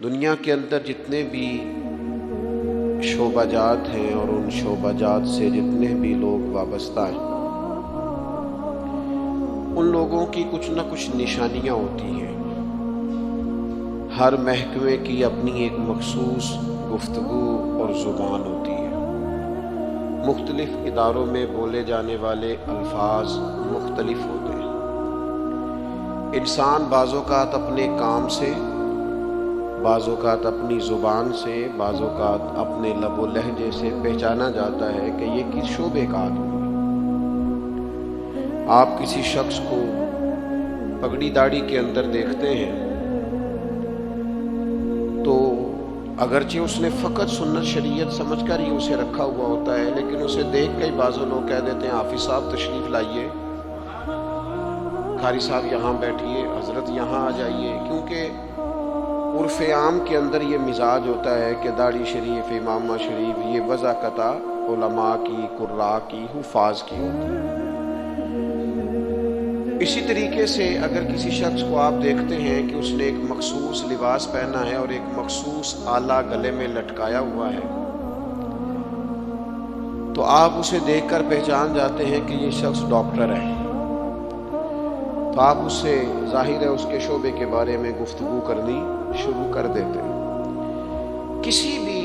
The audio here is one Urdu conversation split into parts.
دنیا کے اندر جتنے بھی شعبہ جات ہیں اور ان شعبہ جات سے جتنے بھی لوگ وابستہ ہیں، ان لوگوں کی کچھ نہ کچھ نشانیاں ہوتی ہیں۔ ہر محکمے کی اپنی ایک مخصوص گفتگو اور زبان ہوتی ہے۔ مختلف اداروں میں بولے جانے والے الفاظ مختلف ہوتے ہیں۔ انسان بعض اوقات اپنے کام سے، بعض اوقات اپنی زبان سے، بعض اوقات اپنے لب و لہجے سے پہچانا جاتا ہے کہ یہ کس شعبے کا آدمی ہے۔ آپ کسی شخص کو پگڑی داڑھی کے اندر دیکھتے ہیں تو اگرچہ اس نے فقط سنت شریعت سمجھ کر ہی اسے رکھا ہوا ہوتا ہے، لیکن اسے دیکھ کے بعض لوگ کہہ دیتے ہیں حافظ صاحب تشریف لائیے، قاری صاحب یہاں بیٹھیے، حضرت یہاں آ جائیے، کیونکہ عرف عام کے اندر یہ مزاج ہوتا ہے کہ داڑھی شریف، امامہ شریف یہ وضاقت علماء کی، قراء کی، حفاظ کی ہوتی ہے۔ اسی طریقے سے اگر کسی شخص کو آپ دیکھتے ہیں کہ اس نے ایک مخصوص لباس پہنا ہے اور ایک مخصوص آلہ گلے میں لٹکایا ہوا ہے، تو آپ اسے دیکھ کر پہچان جاتے ہیں کہ یہ شخص ڈاکٹر ہے، تو آپ اس سے ظاہر ہے اس کے شعبے کے بارے میں گفتگو کرنی شروع کر دیتے ہیں۔ کسی بھی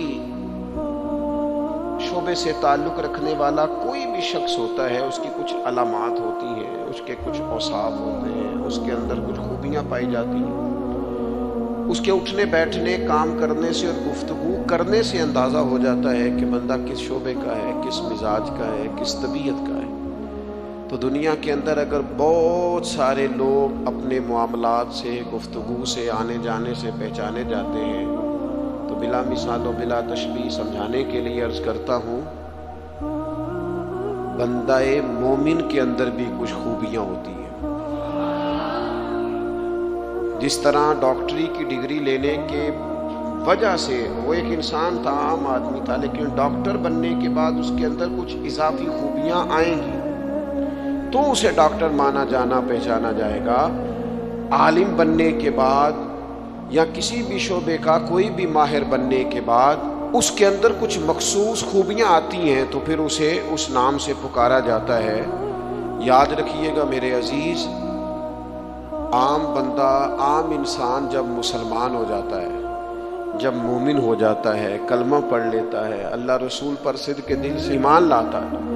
شعبے سے تعلق رکھنے والا کوئی بھی شخص ہوتا ہے، اس کی کچھ علامات ہوتی ہیں، اس کے کچھ اوصاف ہوتے ہیں، اس کے اندر کچھ خوبیاں پائی جاتی ہیں۔ اس کے اٹھنے بیٹھنے، کام کرنے سے اور گفتگو کرنے سے اندازہ ہو جاتا ہے کہ بندہ کس شعبے کا ہے، کس مزاج کا ہے، کس طبیعت کا ہے۔ تو دنیا کے اندر اگر بہت سارے لوگ اپنے معاملات سے، گفتگو سے، آنے جانے سے پہچانے جاتے ہیں، تو بلا مثال و بلا تشبیہ سمجھانے کے لیے عرض کرتا ہوں، بندہ مومن کے اندر بھی کچھ خوبیاں ہوتی ہیں۔ جس طرح ڈاکٹری کی ڈگری لینے کے وجہ سے وہ ایک انسان تھا، عام آدمی تھا، لیکن ڈاکٹر بننے کے بعد اس کے اندر کچھ اضافی خوبیاں آئیں گی تو اسے ڈاکٹر مانا جانا پہچانا جائے گا۔ عالم بننے کے بعد یا کسی بھی شعبے کا کوئی بھی ماہر بننے کے بعد اس کے اندر کچھ مخصوص خوبیاں آتی ہیں تو پھر اسے اس نام سے پکارا جاتا ہے۔ یاد رکھیے گا میرے عزیز، عام بندہ، عام انسان جب مسلمان ہو جاتا ہے، جب مومن ہو جاتا ہے، کلمہ پڑھ لیتا ہے، اللہ رسول پر صدق دل سے ایمان لاتا ہے،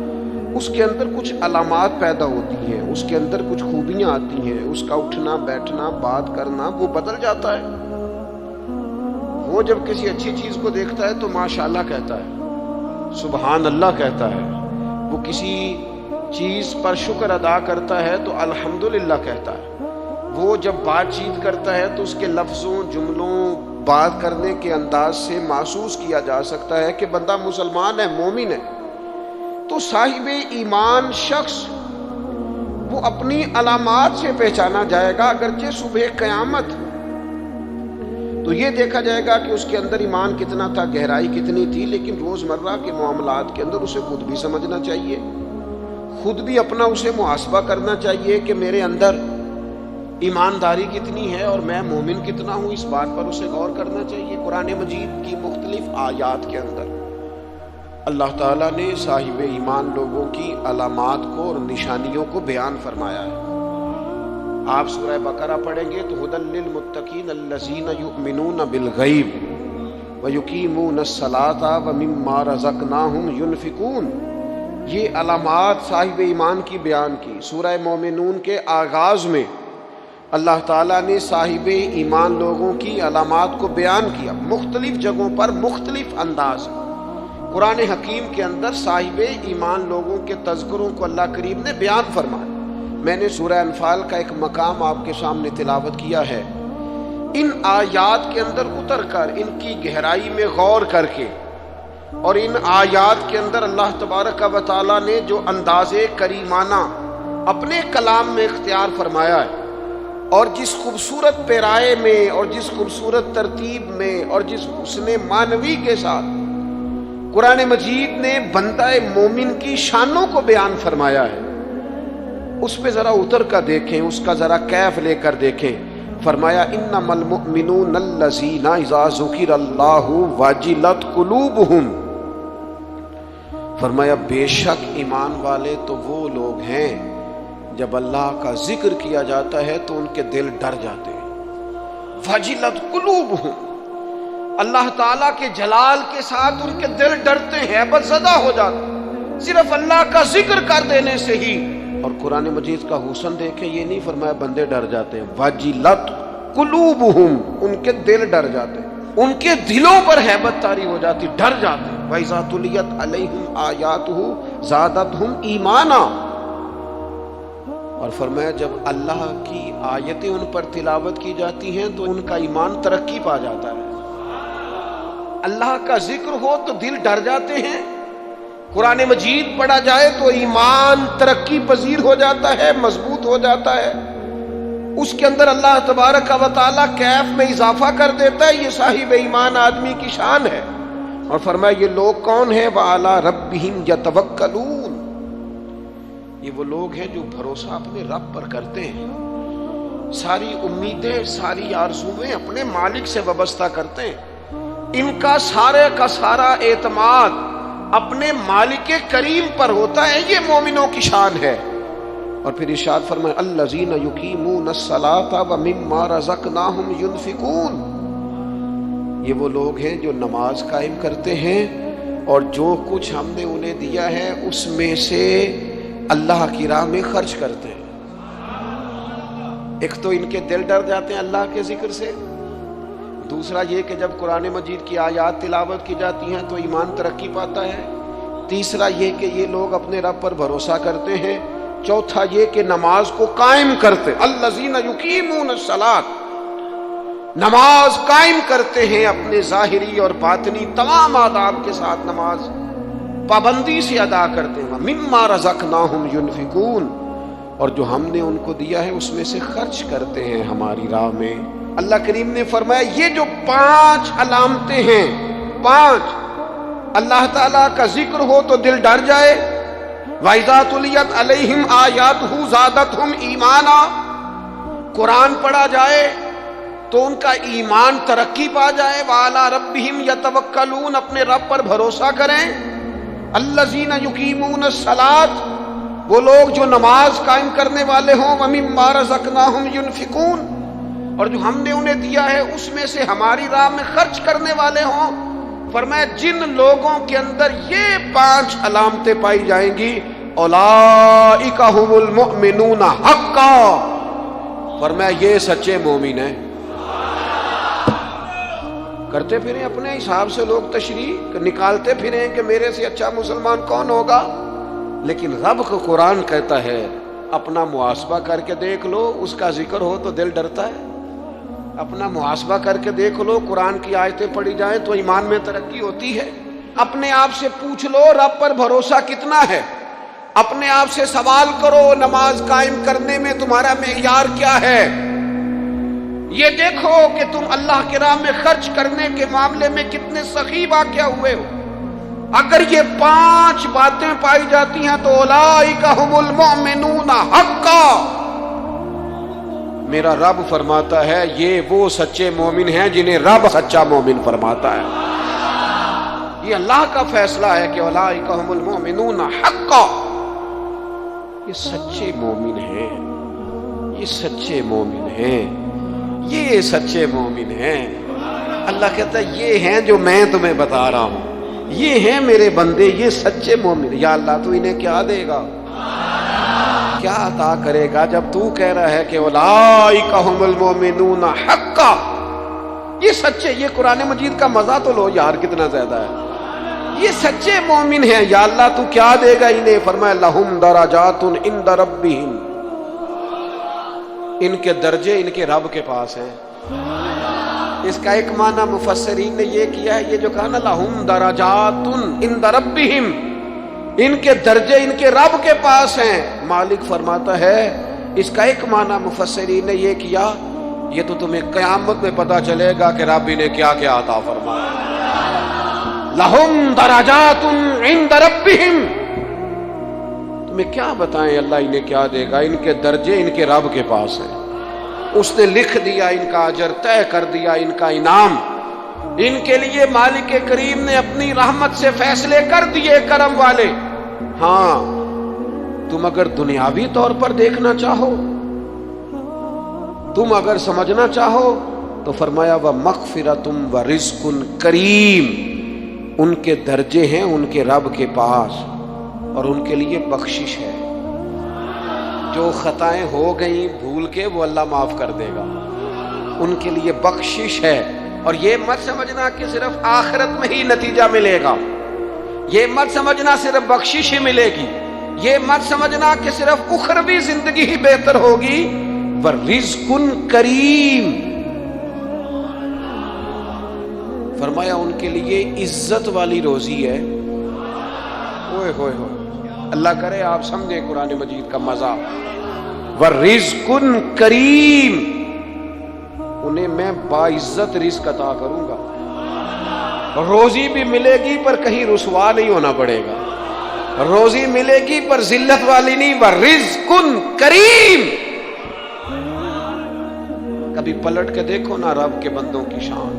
اس کے اندر کچھ علامات پیدا ہوتی ہیں، اس کے اندر کچھ خوبیاں آتی ہیں، اس کا اٹھنا بیٹھنا، بات کرنا وہ بدل جاتا ہے۔ وہ جب کسی اچھی چیز کو دیکھتا ہے تو ماشاءاللہ کہتا ہے، سبحان اللہ کہتا ہے۔ وہ کسی چیز پر شکر ادا کرتا ہے تو الحمدللہ کہتا ہے۔ وہ جب بات چیت کرتا ہے تو اس کے لفظوں، جملوں، بات کرنے کے انداز سے محسوس کیا جا سکتا ہے کہ بندہ مسلمان ہے، مومن ہے۔ تو صاحب ایمان شخص وہ اپنی علامات سے پہچانا جائے گا، اگرچہ صبح قیامت تو یہ دیکھا جائے گا کہ اس کے اندر ایمان کتنا تھا، گہرائی کتنی تھی، لیکن روزمرہ کے معاملات کے اندر اسے خود بھی سمجھنا چاہیے، خود بھی اپنا اسے محاسبہ کرنا چاہیے کہ میرے اندر ایمانداری کتنی ہے اور میں مومن کتنا ہوں، اس بات پر اسے غور کرنا چاہیے۔ قرآن مجید کی مختلف آیات کے اندر اللہ تعالیٰ نے صاحب ایمان لوگوں کی علامات کو اور نشانیوں کو بیان فرمایا ہے۔ آپ سورہ بقرہ پڑھیں گے تو ھدی للمتقین الذین یؤمنون بالغیب ویقیمون الصلاۃ ومما رزقناہم ینفقون، یہ علامات صاحب ایمان کی بیان کی۔ سورہ مومنون کے آغاز میں اللہ تعالیٰ نے صاحب ایمان لوگوں کی علامات کو بیان کیا، مختلف جگہوں پر مختلف انداز۔ قرآن حکیم کے اندر صاحب ایمان لوگوں کے تذکروں کو اللہ کریم نے بیان فرمایا۔ میں نے سورہ انفال کا ایک مقام آپ کے سامنے تلاوت کیا ہے۔ ان آیات کے اندر اتر کر، ان کی گہرائی میں غور کر کے، اور ان آیات کے اندر اللہ تبارک و تعالیٰ نے جو انداز کریمانہ اپنے کلام میں اختیار فرمایا ہے، اور جس خوبصورت پیرائے میں اور جس خوبصورت ترتیب میں اور جس حسن معنوی کے ساتھ قرآن مجید نے بندہ مومن کی شانوں کو بیان فرمایا ہے، اس پہ ذرا اتر کر دیکھیں، اس کا ذرا کیف لے کر دیکھیں۔ فرمایا انما المؤمنون الذین اذا ذکر اللہ وجلت قلوبہم، فرمایا بے شک ایمان والے تو وہ لوگ ہیں جب اللہ کا ذکر کیا جاتا ہے تو ان کے دل ڈر جاتے ہیں. وجلت قلوبہم، اللہ تعالیٰ کے جلال کے ساتھ ان کے دل ڈرتے ہیں، ہیبت زدہ ہو جاتے ہیں صرف اللہ کا ذکر کر دینے سے ہی. اور قرآن مجید کا حسن دیکھیں، یہ نہیں فرمایا بندے ڈر جاتے ہیں، وجلت قلوبہم، ان کے دل ڈر جاتے ہیں، ان کے دلوں پر ہیبت طاری ہو جاتی، ڈر جاتے ہیں. وَإِذَا تُلِيَتْ عَلَيْهِمْ آيَاتُهُ زَادَتْهُمْ ایمانا، اور فرمایا جب اللہ کی آیتیں ان پر تلاوت کی جاتی ہیں تو ان کا ایمان ترقی پا جاتا ہے. اللہ کا ذکر ہو تو دل ڈر جاتے ہیں، قرآن مجید پڑھا جائے تو ایمان ترقی پذیر ہو جاتا ہے، مضبوط ہو جاتا ہے، اس کے اندر اللہ تبارک و تعالیٰ کیف میں اضافہ کر دیتا ہے. یہ صاحب ایمان آدمی کی شان ہے. اور فرمایا یہ لوگ کون ہیں؟ وَعَلَىٰ رَبِّهِمْ يَتَوَكَّلُونَ، یہ وہ لوگ ہیں جو بھروسہ اپنے رب پر کرتے ہیں، ساری امیدیں ساری آرزویں اپنے مالک سے وابستہ کرتے ہیں، ان کا سارے کا سارا اعتماد اپنے مالک کریم پر ہوتا ہے. یہ مومنوں کی شان ہے. اور پھر ارشاد فرمائے الذین یقیمون الصلاۃ ومما رزقناہم ینفقون، یہ وہ لوگ ہیں جو نماز قائم کرتے ہیں اور جو کچھ ہم نے انہیں دیا ہے اس میں سے اللہ کی راہ میں خرچ کرتے ہیں. ایک تو ان کے دل ڈر جاتے ہیں اللہ کے ذکر سے، دوسرا یہ کہ جب قرآن مجید کی آیات تلاوت کی جاتی ہیں تو ایمان ترقی پاتا ہے، تیسرا یہ کہ یہ لوگ اپنے رب پر بھروسہ کرتے ہیں، چوتھا یہ کہ نماز کو قائم کرتے. الذین یقیمون الصلاۃ، نماز قائم کرتے ہیں اپنے ظاہری اور باطنی تمام آداب کے ساتھ، نماز پابندی سے ادا کرتے ہیں. مما رزقناہم ینفقون، اور جو ہم نے ان کو دیا ہے اس میں سے خرچ کرتے ہیں ہماری راہ میں. اللہ کریم نے فرمایا یہ جو 5 علامتیں ہیں، 5، اللہ تعالیٰ کا ذکر ہو تو دل ڈر جائے، وَإِذَا تُلِيَتْ عَلَيْهِمْ آيَاتُهُ زَادَتْهُمْ ایمانا، قرآن پڑھا جائے تو ان کا ایمان ترقی پا جائے، وَعَلَىٰ رَبِّهِمْ يَتَوَكَّلُونَ، اپنے رب پر بھروسہ کریں. الَّذِينَ يُقِيمُونَ الصَّلَاةَ، وہ لوگ جو نماز قائم کرنے والے ہوں، وَمِمَّا رَزَقْنَاهُمْ يُنْفِقُونَ، اور جو ہم نے انہیں دیا ہے اس میں سے ہماری راہ میں خرچ کرنے والے ہوں. فرمایا جن لوگوں کے اندر یہ 5 علامتیں پائی جائیں گی، اولئک ھم المؤمنون حقا، فرمایا یہ سچے مومن ہیں. کرتے پھریں اپنے حساب سے لوگ تشریح نکالتے پھریں کہ میرے سے اچھا مسلمان کون ہوگا، لیکن رب کو قرآن کہتا ہے اپنا محاسبہ کر کے دیکھ لو، اس کا ذکر ہو تو دل ڈرتا ہے. اپنا محاسبہ کر کے دیکھ لو، قرآن کی آیتیں پڑھی جائیں تو ایمان میں ترقی ہوتی ہے. اپنے آپ سے پوچھ لو رب پر بھروسہ کتنا ہے، اپنے آپ سے سوال کرو نماز قائم کرنے میں تمہارا معیار کیا ہے. یہ دیکھو کہ تم اللہ کی راہ میں خرچ کرنے کے معاملے میں کتنے سخی واقع ہوئے ہو. اگر یہ 5 باتیں پائی جاتی ہیں تو اولئک ھم المؤمنون حقا، میرا رب فرماتا ہے یہ وہ سچے مومن ہیں جنہیں رب سچا مومن فرماتا ہے. یہ اللہ کا فیصلہ ہے کہ اولئک ھم المؤمنون حقا، یہ سچے مومن ہیں، یہ سچے مومن ہیں، یہ سچے مومن ہیں. اللہ کہتا ہے یہ ہیں جو میں تمہیں بتا رہا ہوں، یہ ہیں میرے بندے، یہ سچے مومن. یا اللہ تو انہیں کیا دے گا، کیا عطا کرے گا جب تو کہہ رہا ہے کہ اولئک ھم المؤمنون حقا، یہ سچے. یہ قرآن مجید کا مزہ تو لو یار کتنا زیادہ ہے. یہ سچے مومن ہیں، یا اللہ تو کیا دے گا انہیں. فرمایا لہم درجات عند ربہم، ان کے درجے ان کے رب کے پاس ہیں. اس کا ایک معنی مفسرین نے یہ کیا ہے، یہ جو کہا نا لہم درجات عند ربہم، ان کے درجے ان کے رب کے پاس ہیں. مالک فرماتا ہے اس کا ایک معنی مفسرین نے یہ کیا، یہ تو تمہیں قیامت میں پتا چلے گا کہ رب انہیں کیا کیا عطا فرمایا. لہم درجات عند ربہم، تمہیں کیا بتائیں اللہ انہیں کیا دے گا، ان کے درجے ان کے رب کے پاس ہیں. اس نے لکھ دیا ان کا اجر، طے کر دیا ان کا انعام۔ ان کے لیے مالک کریم نے اپنی رحمت سے فیصلے کر دیے کرم والے۔ ہاں تم اگر دنیاوی طور پر دیکھنا چاہو، تم اگر سمجھنا چاہو تو فرمایا وَمَغْفِرَةٌ وَرِزْقٌ کریم، ان کے درجے ہیں ان کے رب کے پاس، اور ان کے لیے بخشش ہے۔ جو خطائیں ہو گئیں بھول کے وہ اللہ معاف کر دے گا، ان کے لیے بخشش ہے۔ اور یہ مت سمجھنا کہ صرف آخرت میں ہی نتیجہ ملے گا، یہ مت سمجھنا صرف بخشش ہی ملے گی، یہ مت سمجھنا کہ صرف اخروی زندگی ہی بہتر ہوگی۔ وَرِزْقٌ کریم، فرمایا ان کے لیے عزت والی روزی ہے۔ اوئے ہوئے ہوئے، اللہ کرے آپ سمجھیں قرآن مجید کا مزہ۔ وَرِزْقٌ کریم، انہیں میں باعزت رزق عطا کروں گا۔ روزی بھی ملے گی پر کہیں رسوا نہیں ہونا پڑے گا، روزی ملے گی پر ذلت والی نہیں۔ وَرِزْقٌ کریم، کبھی پلٹ کے دیکھو نا رب کے بندوں کی شان،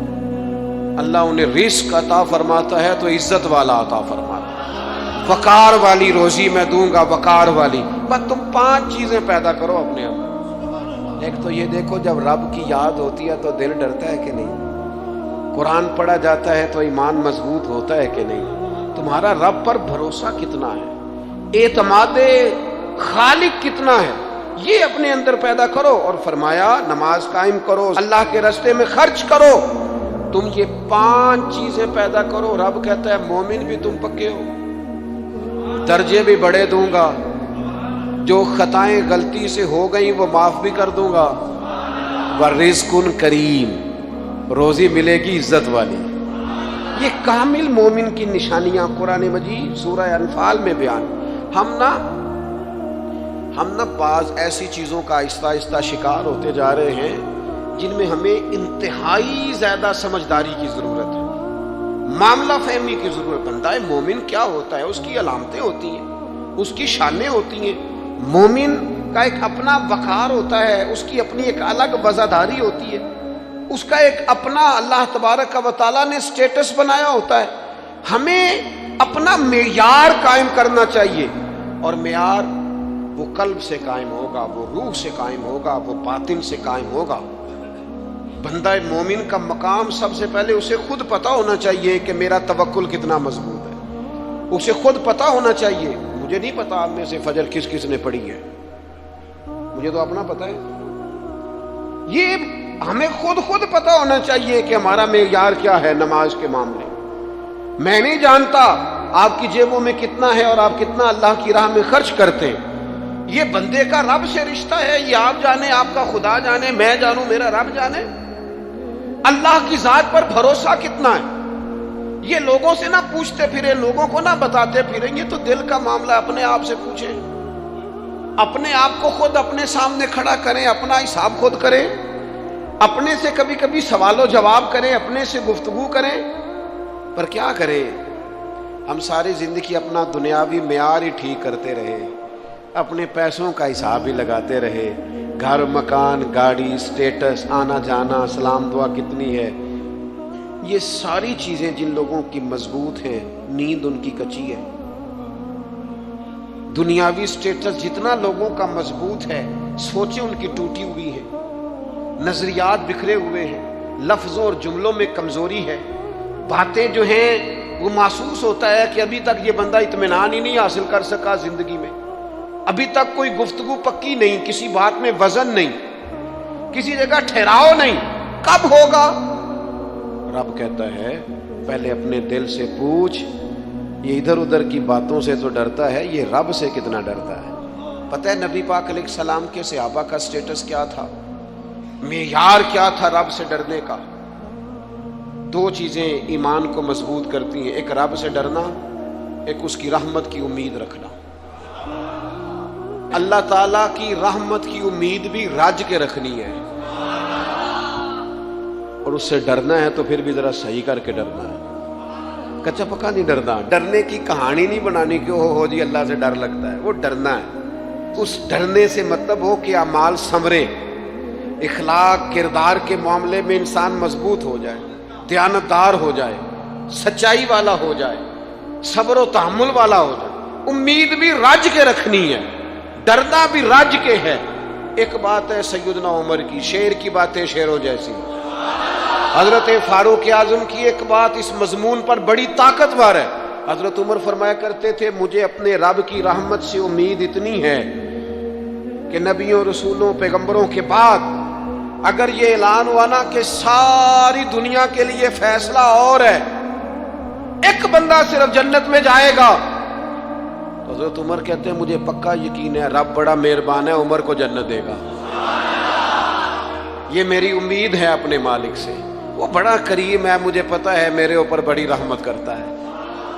اللہ انہیں رزق عطا فرماتا ہے تو عزت والا عطا فرماتا ہے۔ وقار والی روزی میں دوں گا، وقار والی۔ بس تم 5 چیزیں پیدا کرو اپنے اندر۔ ایک تو یہ دیکھو جب رب کی یاد ہوتی ہے تو دل ڈرتا ہے کہ نہیں، قرآن پڑھا جاتا ہے تو ایمان مضبوط ہوتا ہے کہ نہیں، تمہارا رب پر بھروسہ کتنا ہے، اعتماد خالق کتنا ہے، یہ اپنے اندر پیدا کرو۔ اور فرمایا نماز قائم کرو، اللہ کے راستے میں خرچ کرو۔ تم یہ 5 چیزیں پیدا کرو، رب کہتا ہے مومن بھی تم پکے ہو، درجے بھی بڑے دوں گا، جو خطائیں غلطی سے ہو گئیں وہ معاف بھی کر دوں گا۔ وَرِزْقٌ کریم، روزی ملے گی عزت والی۔ یہ کامل مومن کی نشانیاں قرآن مجید سورہ انفال میں بیان۔ ہم نا بعض ایسی چیزوں کا آہستہ آہستہ شکار ہوتے جا رہے ہیں جن میں ہمیں انتہائی زیادہ سمجھداری کی ضرورت ہے، معاملہ فہمی کی ضرورت۔ بندہ مومن کیا ہوتا ہے، اس کی علامتیں ہوتی ہیں، اس کی شانیں ہوتی ہیں۔ مومن کا ایک اپنا وقار ہوتا ہے، اس کی اپنی ایک الگ وزاداری ہوتی ہے، اس کا ایک اپنا اللہ تبارک و تعالیٰ نے سٹیٹس بنایا ہوتا ہے۔ ہمیں اپنا معیار قائم کرنا چاہیے، اور معیار وہ قلب سے قائم ہوگا، وہ روح سے قائم ہوگا، وہ باطن سے قائم ہوگا۔ بندہ مومن کا مقام سب سے پہلے اسے خود پتہ ہونا چاہیے کہ میرا توکل کتنا مضبوط ہے، اسے خود پتہ ہونا چاہیے۔ مجھے نہیں پتا آپ میں سے فجر کس کس نے پڑھی ہے، مجھے تو اپنا پتہ ہے۔ یہ ہمیں خود پتہ ہونا چاہیے کہ ہمارا معیار کیا ہے نماز کے معاملے۔ میں نہیں جانتا آپ کی جیبوں میں کتنا ہے اور آپ کتنا اللہ کی راہ میں خرچ کرتے ہیں، یہ بندے کا رب سے رشتہ ہے، یہ آپ جانے، آپ کا خدا جانے، میں جانوں، میرا رب جانے۔ اللہ کی ذات پر بھروسہ کتنا ہے، یہ لوگوں سے نہ پوچھتے پھریں، لوگوں کو نہ بتاتے پھریں، یہ تو دل کا معاملہ اپنے آپ سے پوچھیں، اپنے آپ کو خود اپنے سامنے کھڑا کریں، اپنا حساب خود کریں، اپنے سے کبھی کبھی سوال و جواب کریں، اپنے سے گفتگو کریں۔ پر کیا کریں، ہم ساری زندگی اپنا دنیاوی معیار ہی ٹھیک کرتے رہے، اپنے پیسوں کا حساب ہی لگاتے رہے، گھر مکان گاڑی سٹیٹس آنا جانا سلام دعا کتنی ہے۔ یہ ساری چیزیں جن لوگوں کی مضبوط ہیں، نیند ان کی کچی ہے۔ دنیاوی سٹیٹس جتنا لوگوں کا مضبوط ہے، سوچیں ان کی ٹوٹی ہوئی ہے، نظریات بکھرے ہوئے ہیں، لفظوں اور جملوں میں کمزوری ہے، باتیں جو ہیں وہ محسوس ہوتا ہے کہ ابھی تک یہ بندہ اطمینان ہی نہیں حاصل کر سکا زندگی میں، ابھی تک کوئی گفتگو پکی نہیں، کسی بات میں وزن نہیں، کسی جگہ ٹھہراؤ نہیں، کب ہوگا؟ رب کہتا ہے پہلے اپنے دل سے پوچھ، یہ ادھر ادھر کی باتوں سے تو ڈرتا ہے، یہ رب سے کتنا ڈرتا ہے۔ پتہ ہے نبی پاک علیہ السلام کے صحابہ کا سٹیٹس کیا تھا، معیار کیا تھا رب سے ڈرنے کا؟ 2 چیزیں ایمان کو مضبوط کرتی ہیں، ایک رب سے ڈرنا، ایک اس کی رحمت کی امید رکھنا۔ اللہ تعالیٰ کی رحمت کی امید بھی رج کے رکھنی ہے، اور اس سے ڈرنا ہے تو پھر بھی ذرا صحیح کر کے ڈرنا ہے، کچا پکا نہیں ڈرنا۔ ڈرنے کی کہانی نہیں بنانی کہ ہو جی اللہ سے ڈر لگتا ہے، وہ ڈرنا ہے۔ اس ڈرنے سے مطلب ہو کہ اعمال ثمرے، اخلاق کردار کے معاملے میں انسان مضبوط ہو جائے، دیانتدار ہو جائے، سچائی والا ہو جائے، صبر و تحمل والا ہو جائے، امید بھی رج کے رکھنی ہے، ڈرنا بھی رج کے ہے۔ ایک بات ہے سیدنا عمر کی، شیر کی باتیں شیروں جیسی، حضرت فاروق اعظم کی ایک بات اس مضمون پر بڑی طاقتور ہے۔ حضرت عمر فرمایا کرتے تھے مجھے اپنے رب کی رحمت سے امید اتنی ہے کہ نبیوں رسولوں پیغمبروں کے بعد اگر یہ اعلان ہوا نا کہ ساری دنیا کے لیے فیصلہ اور ہے، ایک بندہ صرف جنت میں جائے گا، تو حضرت عمر کہتے ہیں مجھے پکا یقین ہے رب بڑا مہربان ہے، عمر کو جنت دے گا۔ یہ میری امید ہے اپنے مالک سے، وہ بڑا کریم ہے، مجھے پتا ہے میرے اوپر بڑی رحمت کرتا ہے،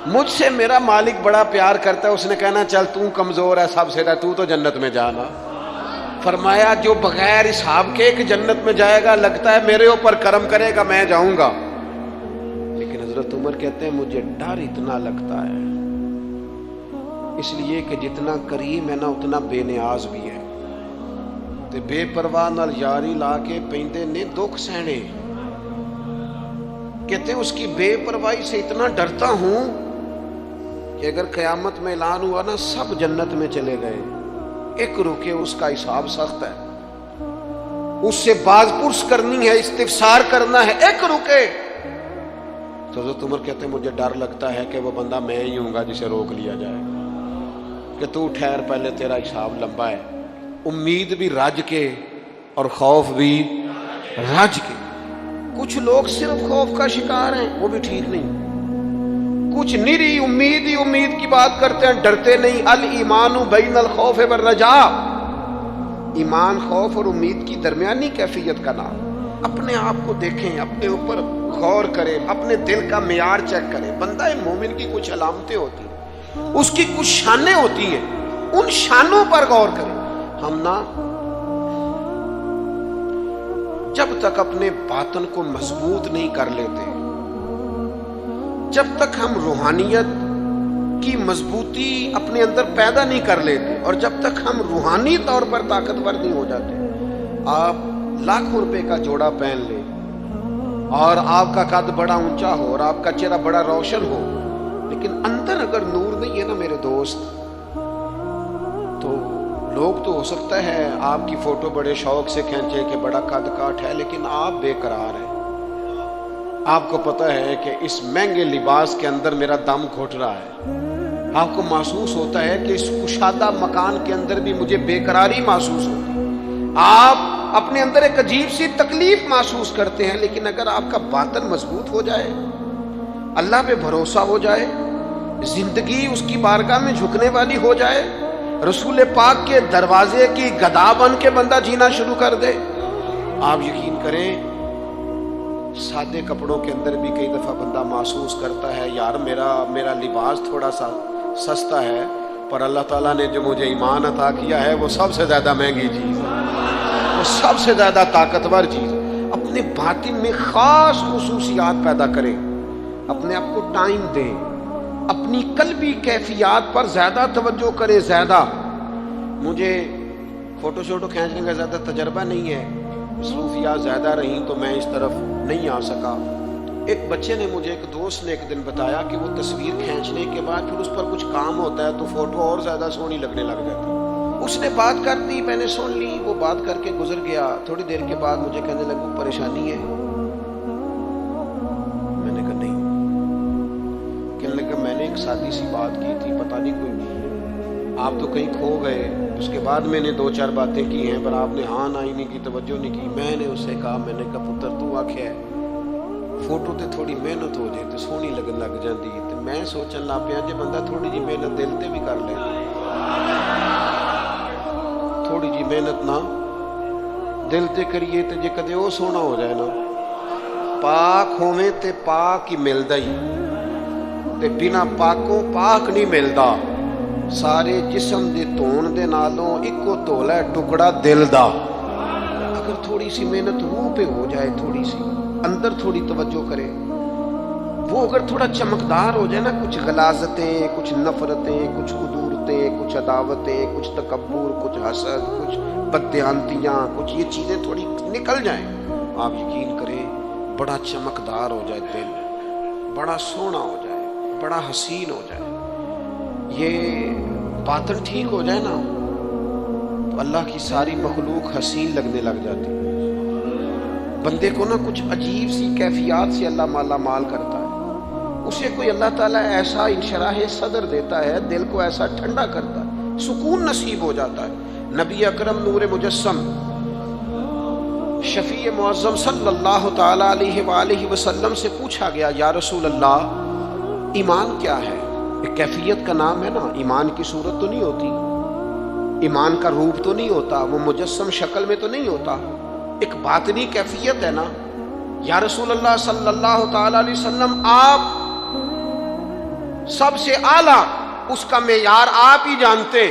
مجھ سے میرا مالک بڑا پیار کرتا ہے، اس نے کہنا چل تو کمزور ہے سب سے تو جنت میں جانا۔ فرمایا جو بغیر حساب کے ایک جنت میں جائے گا، لگتا ہے میرے اوپر کرم کرے گا میں جاؤں گا، لیکن حضرت عمر کہتے ہیں مجھے ڈر اتنا لگتا ہے، اس لیے کہ جتنا کریم ہے نا اتنا بے نیاز بھی ہے، تے بے پرواہ نال یاری لا کے پیندے نے دکھ سہنے۔ کہتے ہیں اس کی بے پرواہی سے اتنا ڈرتا ہوں کہ اگر قیامت میں اعلان ہوا نا سب جنت میں چلے گئے، ایک رکے اس کا حساب سخت ہے، اس سے باز پرس کرنی ہے، استفسار کرنا ہے، ایک رکے تو حضرت عمر کہتے ہیں مجھے ڈر لگتا ہے کہ وہ بندہ میں ہی ہوں گا جسے روک لیا جائے کہ تو ٹھہر پہلے تیرا حساب لمبا ہے۔ امید بھی رج کے اور خوف بھی رج کے۔ کچھ لوگ صرف خوف کا شکار ہیں، وہ بھی ٹھیک نہیں، کچھ نری امید ہی امید کی بات کرتے ہیں، ڈرتے نہیں۔ الایمان بین الخوف والرجاء، ایمان خوف اور امید کی درمیانی کیفیت کا نام۔ اپنے آپ کو دیکھیں، اپنے اوپر غور کریں، اپنے دل کا معیار چیک کریں۔ بندہ مومن کی کچھ علامتیں ہوتی ہیں، اس کی کچھ شانیں ہوتی ہیں، ان شانوں پر غور کریں۔ ہم نہ جب تک اپنے باطن کو مضبوط نہیں کر لیتے، جب تک ہم روحانیت کی مضبوطی اپنے اندر پیدا نہیں کر لیتے، اور جب تک ہم روحانی طور پر طاقتور نہیں ہو جاتے، آپ لاکھوں روپے کا جوڑا پہن لیں اور آپ کا قد بڑا اونچا ہو اور آپ کا چہرہ بڑا روشن ہو، لیکن اندر اگر نور نہیں ہے نا میرے دوست، تو لوگ تو ہو سکتا ہے آپ کی فوٹو بڑے شوق سے کھینچے کہ بڑا قد کاٹ ہے، لیکن آپ بے قرار ہیں۔ آپ کو پتہ ہے کہ اس مہنگے لباس کے اندر میرا دم گھٹ رہا ہے، آپ کو محسوس ہوتا ہے کہ اس کشادہ مکان کے اندر بھی مجھے بے قراری محسوس ہوتی ہے، آپ اپنے اندر ایک عجیب سی تکلیف محسوس کرتے ہیں، لیکن اگر آپ کا باطن مضبوط ہو جائے، اللہ پہ بھروسہ ہو جائے، زندگی اس کی بارگاہ میں جھکنے والی ہو جائے، رسول پاک کے دروازے کی گدا بن کے بندہ جینا شروع کر دے، آپ یقین کریں سادے کپڑوں کے اندر بھی کئی دفعہ بندہ محسوس کرتا ہے یار میرا لباس تھوڑا سا سستا ہے، پر اللہ تعالیٰ نے جو مجھے ایمان عطا کیا ہے وہ سب سے زیادہ مہنگی چیز ہے، وہ سب سے زیادہ طاقتور چیز ہے۔ اپنے باطن میں خاص خصوصیات پیدا کریں، اپنے آپ کو ٹائم دیں، اپنی قلبی کیفیات پر زیادہ توجہ کریں۔ زیادہ مجھے فوٹو شوٹو کھینچنے کا زیادہ تجربہ نہیں ہے، مصروفیات زیادہ رہیں تو میں اس طرف نہیں آ سکا۔ ایک بچے نے مجھے، ایک دوست نے ایک دن بتایا کہ وہ تصویر کھینچنے کے بعد پھر اس پر کچھ کام ہوتا ہے تو فوٹو اور زیادہ سونی لگنے لگ جاتی ہے۔ اس نے بات کر دی، میں نے سن لی، وہ بات کر کے گزر گیا۔ تھوڑی دیر کے بعد مجھے کہنے لگا پریشانی ہے، میں نے کہا نہیں، کہنے لگا میں نے ایک سادی سی بات کی تھی، پتہ نہیں کوئی آپ تو کہیں کھو گئے، اس کے بعد میں نے دو چار باتیں کی ہیں پر آپ نے ہاں نہ ہی نہیں کی، توجہ نہیں کی۔ میں نے اس سے کہا، میں نے کہا پتر تو آکھیا ہے فوٹو تے تھوڑی محنت ہو جائے تو سونی لگن لگ جاندی، تے میں سوچن لگ پیا جے بندہ تھوڑی جی محنت دل تے بھی کر لے، تھوڑی جی محنت نہ دل تے کریے تے جے کدے وہ سونا ہو جائے نا، پاک ہوویں تے پاک ہی ملدا ہی، تے بنا پاکوں پاک نہیں ملدا۔ سارے جسم دے دھون دے نالوں اکو دھولا ہے ٹکڑا دل دا۔ اگر تھوڑی سی محنت روح پہ ہو جائے، تھوڑی سی اندر تھوڑی توجہ کرے، وہ اگر تھوڑا چمکدار ہو جائے نا، کچھ غلاظتیں، کچھ نفرتیں، کچھ قدورتیں نفرتیں، کچھ عداوتیں، کچھ تکبر، کچھ حسد، کچھ بددیانتیاں، کچھ یہ چیزیں تھوڑی نکل جائیں، آپ یقین کریں بڑا چمکدار ہو جائے دل، بڑا سونا ہو جائے، بڑا حسین ہو جائے. یہ باطن ٹھیک ہو جائے نا تو اللہ کی ساری مخلوق حسین لگنے لگ جاتی. بندے کو نا کچھ عجیب سی کیفیات سے اللہ مالا مال کرتا ہے. اسے کوئی اللہ تعالیٰ ایسا انشراح صدر دیتا ہے، دل کو ایسا ٹھنڈا کرتا ہے، سکون نصیب ہو جاتا ہے. نبی اکرم نور مجسم شفیع معظم صلی اللہ تعالیٰ علیہ وآلہ وسلم سے پوچھا گیا، یا رسول اللہ ایمان کیا ہے؟ ایک کیفیت کا نام ہے نا. ایمان کی صورت تو نہیں ہوتی، ایمان کا روپ تو نہیں ہوتا، وہ مجسم شکل میں تو نہیں ہوتا، ایک باطنی کیفیت ہے نا. یا رسول اللہ صلی اللہ تعالیٰ علیہ وسلم آپ سب سے اعلیٰ، اس کا معیار آپ ہی جانتے،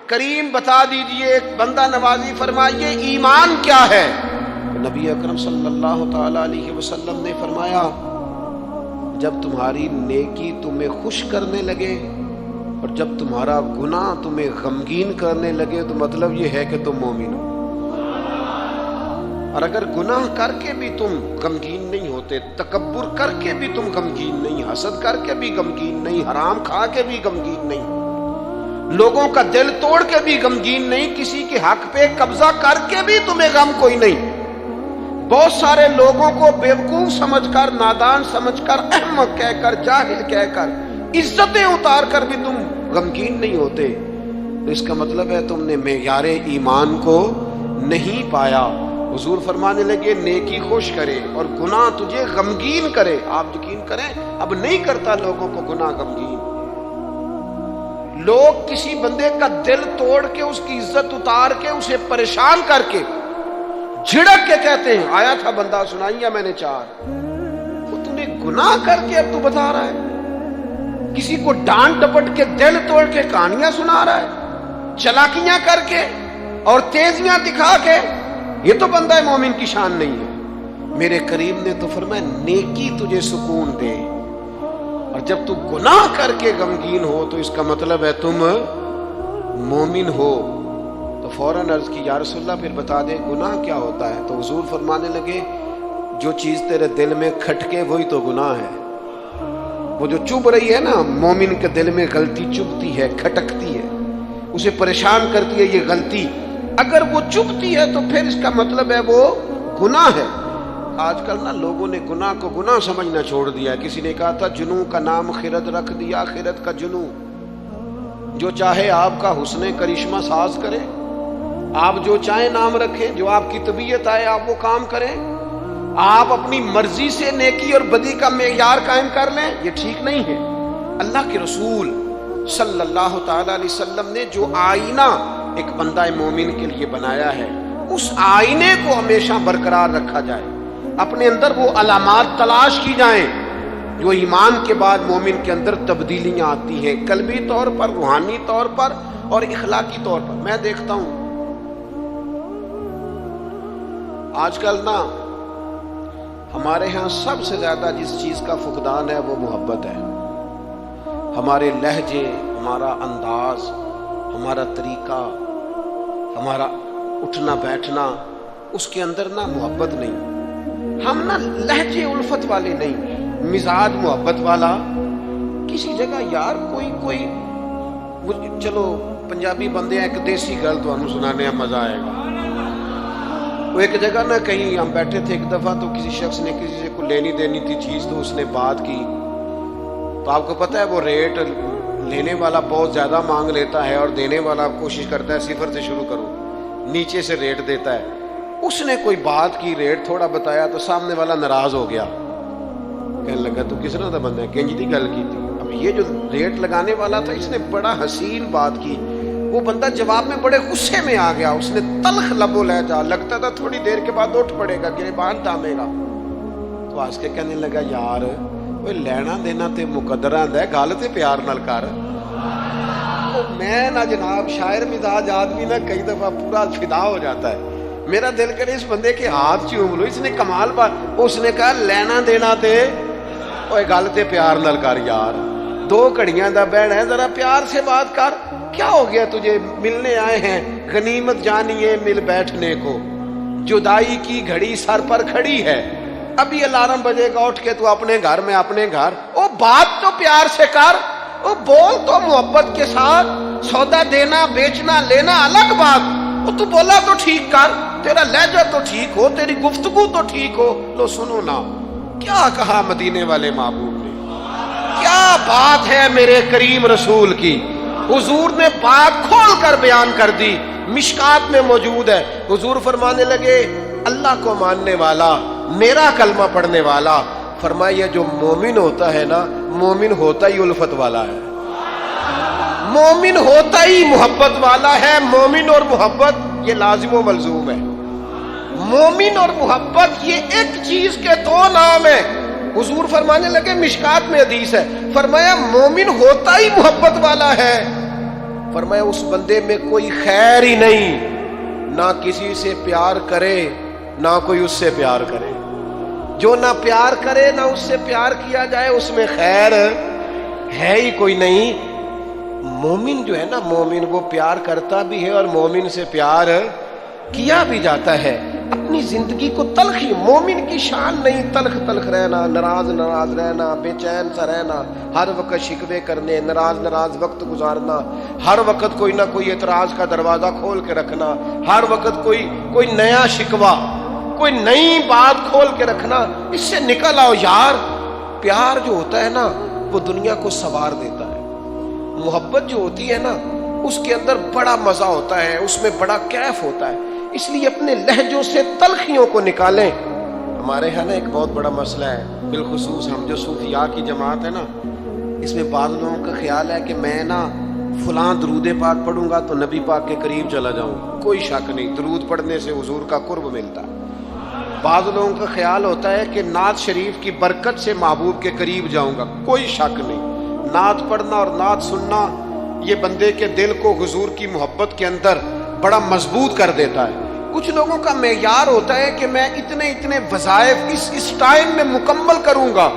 کریم بتا دیجئے، ایک بندہ نوازی فرمائیے ایمان کیا ہے؟ نبی اکرم صلی اللہ تعالیٰ علیہ وسلم نے فرمایا، جب تمہاری نیکی تمہیں خوش کرنے لگے اور جب تمہارا گناہ تمہیں غمگین کرنے لگے تو مطلب یہ ہے کہ تم مومن ہو. اور اگر گناہ کر کے بھی تم غمگین نہیں ہوتے، تکبر کر کے بھی تم غمگین نہیں، حسد کر کے بھی غمگین نہیں، حرام کھا کے بھی غمگین نہیں، لوگوں کا دل توڑ کے بھی غمگین نہیں، کسی کے حق پہ قبضہ کر کے بھی تمہیں غم کوئی نہیں، بہت سارے لوگوں کو بیوقوف سمجھ کر، نادان سمجھ کر، احمق کہہ کر، جاہل کہہ کر، عزتیں اتار کر بھی تم غمگین نہیں ہوتے، تو اس کا مطلب ہے تم نے معیار ایمان کو نہیں پایا. حضور فرمانے لگے نیکی خوش کرے اور گناہ تجھے غمگین کرے. آپ یقین کریں اب نہیں کرتا لوگوں کو گناہ غمگین. لوگ کسی بندے کا دل توڑ کے، اس کی عزت اتار کے، اسے پریشان کر کے، جھڑک کے کہتے ہیں، آیا تھا بندہ سنائیا میں نے 4، وہ تو نے گناہ کر کے اب تو بتا رہا ہے. کسی کو ڈانٹ ڈپٹ کے دل توڑ کے کہانیاں سنا رہا ہے، چلاکیاں کر کے اور تیزیاں دکھا کے. یہ تو بندہ مومن کی شان نہیں ہے. میرے کریم نے تو فرمایا نیکی تجھے سکون دے، اور جب تو گناہ کر کے غمگین ہو تو اس کا مطلب ہے تم مومن ہو. تو فوراً عرض کی، یا رسول اللہ پھر بتا دے گناہ کیا ہوتا ہے؟ تو حضور فرمانے لگے جو چیز تیرے دل میں کھٹکے وہی تو گناہ ہے. وہ جو چبھ رہی ہے نا، مومن کے دل میں غلطی چبھتی ہے، کھٹکتی ہے، اسے پریشان کرتی ہے یہ غلطی. اگر وہ چبھتی ہے تو پھر اس کا مطلب ہے وہ گناہ ہے. آج کل نا لوگوں نے گناہ کو گناہ سمجھنا چھوڑ دیا ہے. کسی نے کہا تھا جنوں کا نام خرد رکھ دیا، خرد کا جنوں. جو چاہے آپ کا حسن کرشمہ ساز کرے، آپ جو چاہیں نام رکھیں، جو آپ کی طبیعت آئے آپ وہ کام کریں، آپ اپنی مرضی سے نیکی اور بدی کا معیار قائم کر لیں، یہ ٹھیک نہیں ہے. اللہ کے رسول صلی اللہ تعالی علیہ وسلم نے جو آئینہ ایک بندہ مومن کے لیے بنایا ہے، اس آئینے کو ہمیشہ برقرار رکھا جائے. اپنے اندر وہ علامات تلاش کی جائیں جو ایمان کے بعد مومن کے اندر تبدیلیاں آتی ہیں، قلبی طور پر، روحانی طور پر اور اخلاقی طور پر. میں دیکھتا ہوں آج کل نا ہمارے ہاں سب سے زیادہ جس چیز کا فقدان ہے وہ محبت ہے. ہمارے لہجے، ہمارا انداز، ہمارا طریقہ، ہمارا اٹھنا بیٹھنا، اس کے اندر نہ محبت نہیں. ہم نہ لہجے الفت والے نہیں، مزاج محبت والا. کسی جگہ یار کوئی چلو پنجابی بندے ہیں، ایک دیسی گل تو ہم سنانے میں مزہ آئے گا. وہ ایک جگہ نہ کہیں ہم بیٹھے تھے ایک دفعہ، تو کسی شخص نے کسی سے کو لینی دینی تھی چیز، تو اس نے بات کی. تو آپ کو پتہ ہے وہ ریٹ لینے والا بہت زیادہ مانگ لیتا ہے اور دینے والا کوشش کرتا ہے 0 سے شروع کرو، نیچے سے ریٹ دیتا ہے. اس نے کوئی بات کی، ریٹ تھوڑا بتایا تو سامنے والا ناراض ہو گیا، کہنے لگا تو کس طرح کا بندہ ہے، کنج دی گل کی تھی. اب یہ جو ریٹ لگانے والا تھا اس نے بڑا حسین بات کی، وہ بندہ جواب میں بڑے غصے میں آ گیا. اس نے تلخ لبو لہجہ، لگتا تھا تھوڑی دیر کے بعد اٹھ پڑے گا، گریبان تھامے گا. تو آج کے کہنے لگا یار وہ لینا دینا تے مقدرہ ہے، گل تے پیار نال کر. میں نہ جناب شاعر مزاج آدمی نہ کئی دفعہ پورا فدا ہو جاتا ہے. میرا دل کرے اس بندے کے ہاتھ چوم لو، اس نے کمال بات. اس نے کہا لینا دینا تے اوے گل تے پیار نال کر یار، 2 گھڑیاں دا بہن ہے، ذرا پیار سے بات کر. کیا ہو گیا تجھے؟ ملنے آئے ہیں، غنیمت جانی ہے مل بیٹھنے کو، جدائی کی گھڑی سر پر کھڑی ہے، ابھی الارم بجے گا اٹھ کے تو اپنے گھر میں اپنے گھر۔ او بات تو پیار سے کر، او بول تو محبت کے ساتھ، سودا دینا بیچنا لینا الگ بات، او تو بولا تو ٹھیک کر، تیرا لہجہ تو ٹھیک ہو، تیری گفتگو تو ٹھیک ہو۔ لو سنو نا کیا کہا مدینے والے محبوب نے، کیا بات ہے میرے کریم رسول کی۔ حضور نے بات کھول کر بیان کر دی، مشکات میں موجود ہے۔ حضور فرمانے لگے اللہ کو ماننے والا، میرا کلمہ پڑھنے والا، فرمایا جو مومن ہوتا ہے نا، مومن ہوتا ہی الفت والا ہے، مومن ہوتا ہی محبت والا ہے۔ مومن اور محبت یہ لازم و ملزوم ہے، مومن اور محبت یہ ایک چیز کے دو نام ہیں۔ حضور فرمانے لگے مشکات میں حدیث ہے، فرمایا مومن ہوتا ہی محبت والا ہے، فرمایا اس بندے میں کوئی خیر ہی نہیں، نہ کسی سے پیار کرے نہ کوئی اس سے پیار کرے، جو نہ پیار کرے نہ اس سے پیار کیا جائے اس میں خیر ہے ہی کوئی نہیں۔ مومن جو ہے نا، مومن وہ پیار کرتا بھی ہے اور مومن سے پیار کیا بھی جاتا ہے۔ اپنی زندگی کو تلخی، مومن کی شان نہیں تلخ تلخ رہنا، ناراض ناراض رہنا، بے چین سا رہنا، ہر وقت شکوے کرنے، ناراض وقت گزارنا، ہر وقت کوئی نہ کوئی اعتراض کا دروازہ کھول کے رکھنا، ہر وقت کوئی نیا شکوہ، کوئی نئی بات کھول کے رکھنا، اس سے نکل آؤ یار۔ پیار جو ہوتا ہے نا وہ دنیا کو سنوار دیتا ہے، محبت جو ہوتی ہے نا اس کے اندر بڑا مزہ ہوتا ہے، اس میں بڑا کیف ہوتا ہے۔ اس لیے اپنے لہجوں سے تلخیوں کو نکالیں۔ ہمارے یہاں نا ایک بہت بڑا مسئلہ ہے، بالخصوص ہم جو صوفیاء کی جماعت ہے نا، اس میں بعض لوگوں کا خیال ہے کہ میں نا فلاں درود پاک پڑھوں گا تو نبی پاک کے قریب چلا جاؤں گا۔ کوئی شک نہیں، درود پڑھنے سے حضور کا قرب ملتا ہے۔ بعض لوگوں کا خیال ہوتا ہے کہ نعت شریف کی برکت سے محبوب کے قریب جاؤں گا۔ کوئی شک نہیں، نعت پڑھنا اور نعت سننا یہ بندے کے دل کو حضور کی محبت کے اندر بڑا مضبوط کر دیتا ہے۔ کچھ لوگوں کا معیار ہوتا ہے کہ میں اتنے وظائف اس ٹائم میں مکمل کروں گا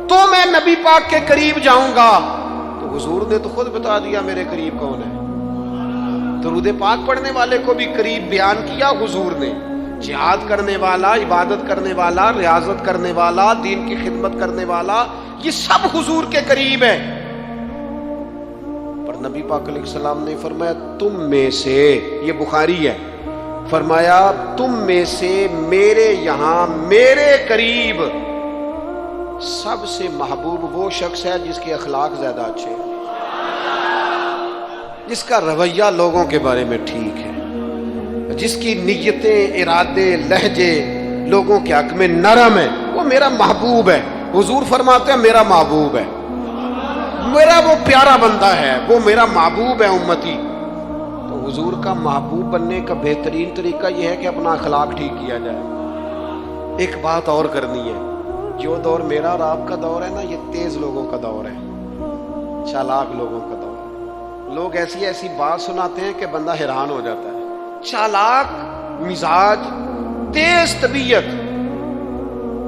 تو میں نبی پاک کے قریب جاؤں گا۔ تو حضور نے تو خود بتا دیا میرے قریب کون ہے۔ درود پاک پڑھنے والے کو بھی قریب بیان کیا حضور نے، جہاد کرنے والا، عبادت کرنے والا، ریاضت کرنے والا، دین کی خدمت کرنے والا، یہ سب حضور کے قریب ہے۔ پر نبی پاک علیہ السلام نے فرمایا تم میں سے، یہ بخاری ہے، فرمایا تم میں سے میرے یہاں میرے قریب سب سے محبوب وہ شخص ہے جس کے اخلاق زیادہ اچھے ہیں، جس کا رویہ لوگوں کے بارے میں ٹھیک ہے، جس کی نیتیں، ارادے، لہجے لوگوں کے حق میں نرم ہے، وہ میرا محبوب ہے۔ حضور فرماتے ہیں میرا محبوب ہے، میرا وہ پیارا بندہ ہے، وہ میرا محبوب ہے امتی۔ تو حضور کا محبوب بننے کا بہترین طریقہ یہ ہے کہ اپنا اخلاق ٹھیک کیا جائے۔ ایک بات اور کرنی ہے، جو دور میرا اور آپ کا دور ہے نا، یہ تیز لوگوں کا دور ہے، چالاک لوگوں کا دور ہے۔ لوگ ایسی بات سناتے ہیں کہ بندہ حیران ہو جاتا ہے۔ چالاک مزاج، تیز طبیعت،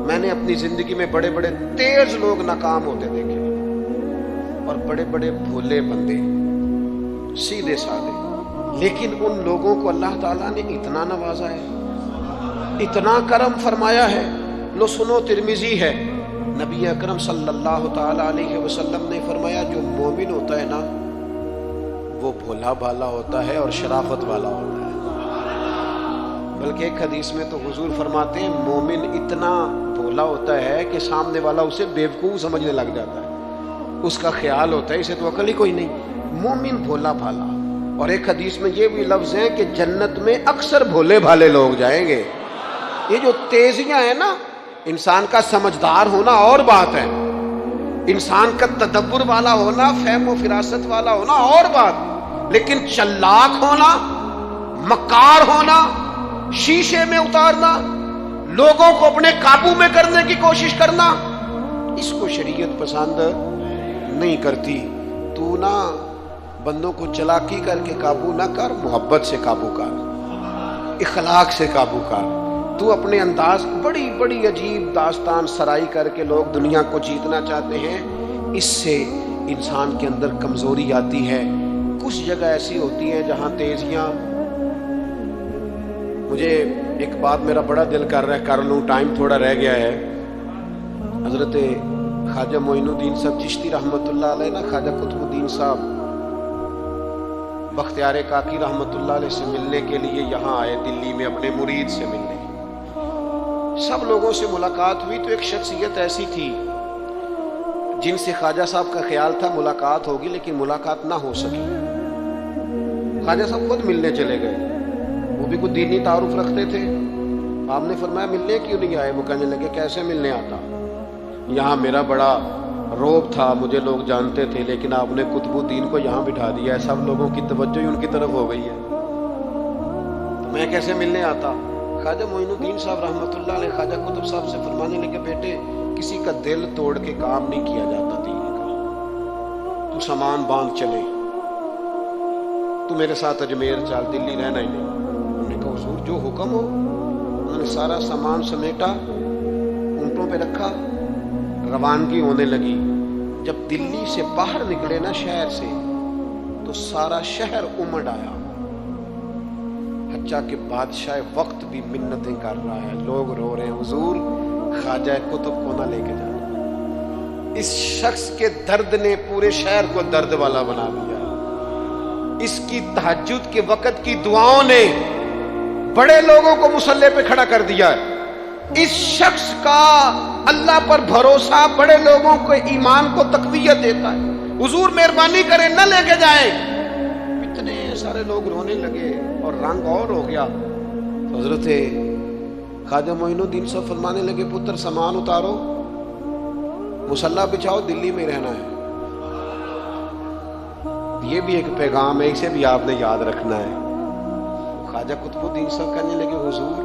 میں نے اپنی زندگی میں بڑے تیز لوگ ناکام ہوتے دیکھے اور بڑے بھولے بندے، سیدھے سادے، لیکن ان لوگوں کو اللہ تعالیٰ نے اتنا نوازا ہے، اتنا کرم فرمایا ہے۔ لو سنو، ترمذی ہے، نبی اکرم صلی اللہ تعالیٰ علیہ وسلم نے فرمایا جو مومن ہوتا ہے نا وہ بھولا بھالا ہوتا ہے اور شرافت والا ہوتا ہے۔ بلکہ ایک حدیث میں تو حضور فرماتے ہیں مومن اتنا بھولا ہوتا ہے کہ سامنے والا اسے بیوقوف سمجھنے لگ جاتا ہے، اس کا خیال ہوتا ہے اسے تو عقل ہی کوئی نہیں، مومن بھولا بھالا۔ اور ایک حدیث میں یہ بھی لفظ ہے کہ جنت میں اکثر بھولے بھالے لوگ جائیں گے۔ یہ جو تیزیاں ہیں نا، انسان کا سمجھدار ہونا اور بات ہے، انسان کا تدبر والا ہونا، فہم و فراست والا ہونا اور بات، لیکن چلاک ہونا، مکار ہونا، شیشے میں اتارنا، لوگوں کو اپنے قابو میں کرنے کی کوشش کرنا، اس کو شریعت پسند نہیں کرتی۔ تو نہ بندوں کو چلاکی کر کے قابو نہ کر، محبت سے قابو کر، اخلاق سے قابو کر۔ تو اپنے انداز بڑی عجیب داستان سرائی کر کے لوگ دنیا کو جیتنا چاہتے ہیں، اس سے انسان کے اندر کمزوری آتی ہے، کچھ جگہ ایسی ہوتی ہیں جہاں تیزیاں. مجھے ایک بات میرا بڑا دل کر رہا ہے، کر لوں، ٹائم تھوڑا رہ گیا ہے. حضرت خواجہ معین الدین صاحب چشتی رحمۃ اللہ علیہ نا، خواجہ قطب الدین صاحب بختیار کاکی رحمۃ اللہ علیہ سے ملنے کے لیے یہاں آئے دلی میں، اپنے مرید سے ملنے. سب لوگوں سے ملاقات ہوئی تو ایک شخصیت ایسی تھی جن سے خواجہ صاحب کا خیال تھا ملاقات ہوگی، لیکن ملاقات نہ ہو سکی. خواجہ صاحب خود ملنے چلے گئے. وہ بھی کچھ دینی تعارف رکھتے تھے. آپ نے فرمایا ملنے کیوں نہیں آئے؟ وہ کہنے لگے کیسے ملنے آتا، یہاں میرا بڑا روب تھا، مجھے لوگ جانتے تھے، لیکن آپ نے قطب الدین کو یہاں بٹھا دیا ہے، سب لوگوں کی توجہ ہی ان کی طرف ہو گئی ہے، تو میں کیسے ملنے آتا. خواجہ معین الدین صاحب رحمۃ اللہ علیہ خواجہ قطب صاحب سے فرمانے لگے بیٹے کسی کا دل توڑ کے کام نہیں کیا جاتا دین کا، تو سامان باندھ چلے، تو میرے ساتھ اجمیر چل، دلی رہنا ہی نہیں. انہوں نے کہا حضور جو حکم ہو. انہوں نے سارا سامان سمیٹا، اونٹوں پہ رکھا، روانگی ہونے لگی. جب دلی سے باہر نکلے نا شہر سے، تو سارا شہر امڑ آیا، حتیٰ کہ بادشاہ وقت بھی منتیں کر رہا ہے، لوگ رو رہے ہیں حضور خواجہ قطب کو نہ لے کے جانا. اس شخص کے درد نے پورے شہر کو درد والا بنا دیا. اس کی تہجد کے وقت کی دعاؤں نے بڑے لوگوں کو مصلی پہ کھڑا کر دیا. اس شخص کا اللہ پر بھروسہ بڑے لوگوں کو ایمان کو تقویت دیتا ہے. حضور مہربانی کریں نہ لے کے جائیں. اتنے سارے لوگ رونے لگے اور رنگ اور ہو گیا. حضرت خواجہ معین الدین صاحب فرمانے لگے پتر سامان اتارو، مصلی بچھاؤ، دلی میں رہنا ہے. یہ بھی ایک پیغام ہے، اسے بھی آپ نے یاد رکھنا ہے. خواجہ قطب الدین صاحب کہنے لگے حضور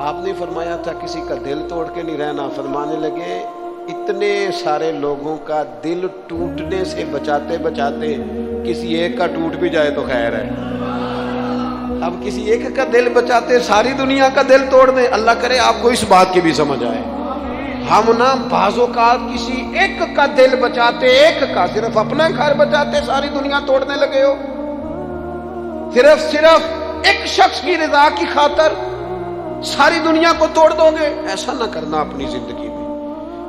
آپ نے فرمایا تھا کسی کا دل توڑ کے نہیں رہنا. فرمانے لگے اتنے سارے لوگوں کا دل ٹوٹنے سے بچاتے بچاتے کسی ایک کا ٹوٹ بھی جائے تو خیر ہے. اب کسی ایک کا دل بچاتے ساری دنیا کا دل توڑ دیں. اللہ کرے آپ کو اس بات کی بھی سمجھ آئے. ہم نا بعض اوقات کسی ایک کا دل بچاتے، ایک کا، صرف اپنا گھر بچاتے ساری دنیا توڑنے لگے ہو. صرف ایک شخص کی رضا کی خاطر ساری دنیا کو توڑ دو گے. ایسا نہ کرنا اپنی زندگی میں.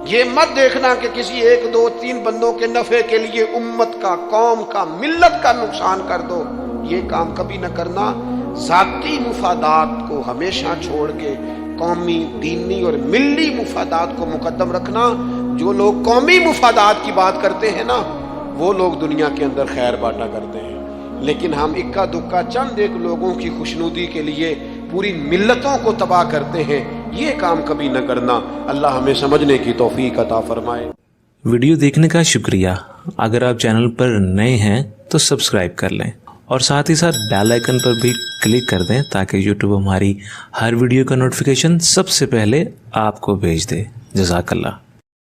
یہ مت دیکھنا کہ کسی ایک دو تین بندوں کے نفع کے لیے امت کا، قوم کا، ملت کا نقصان کر دو. یہ کام کبھی نہ کرنا. ذاتی مفادات کو ہمیشہ چھوڑ کے قومی، دینی اور ملی مفادات کو مقدم رکھنا. جو لوگ قومی مفادات کی بات کرتے ہیں نا، وہ لوگ دنیا کے اندر خیر بانٹا کرتے ہیں. لیکن ہم اکا دکا چند ایک لوگوں کی خوشنودی کے لیے پوری ملتوں کو تباہ کرتے ہیں. یہ کام کبھی نہ کرنا. اللہ ہمیں سمجھنے کی توفیق عطا فرمائے. ویڈیو دیکھنے کا شکریہ. اگر آپ چینل پر نئے ہیں تو سبسکرائب کر لیں اور ساتھ ہی ساتھ بیل آئیکن پر بھی کلک کر دیں تاکہ یوٹیوب ہماری ہر ویڈیو کا نوٹیفیکیشن سب سے پہلے آپ کو بھیج دے. جزاک اللہ.